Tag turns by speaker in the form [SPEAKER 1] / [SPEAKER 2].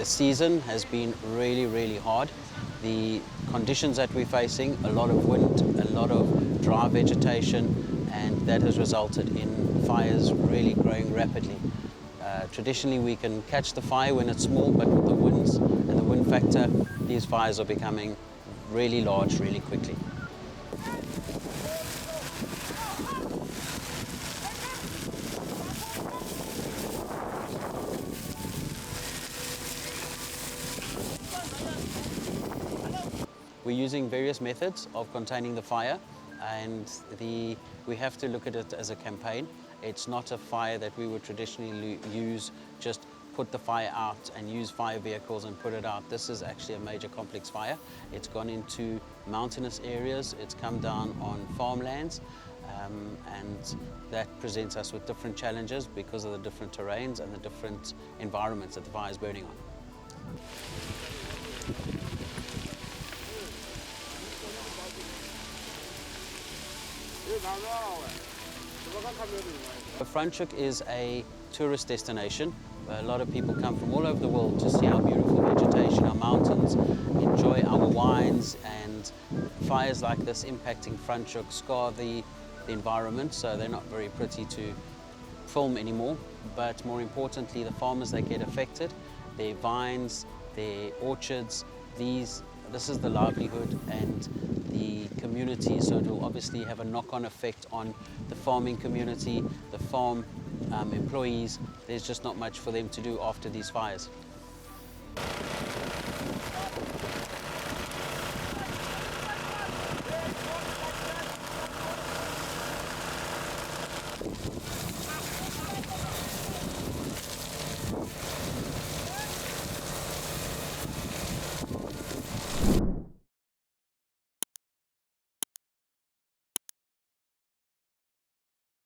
[SPEAKER 1] season has been really hard. The conditions that we're facing, a lot of wind, a lot of dry vegetation, and that has resulted in fires really growing rapidly. Traditionally we can catch the fire when it's small, but with the winds and the wind factor, these fires are becoming really large really quickly. We're using various methods of containing the fire, and we have to look at it as a campaign. It's not a fire that we would traditionally use, just put the fire out and use fire vehicles and put it out. This is actually a major complex fire. It's gone into mountainous areas, it's come down on farmlands, and that presents us with different challenges because of the different terrains and the different environments that the fire is burning on. Franschhoek is a tourist destination. A lot of people come from all over the world to see our beautiful vegetation, our mountains, enjoy our wines, and fires like this impacting Franschhoek scar the environment, so they're not very pretty to film anymore. But more importantly, the farmers that get affected, their vines, their orchards, this is the livelihood and the community, so it will obviously have a knock-on effect on the farming community, the farm employees. There's just not much for them to do after these fires.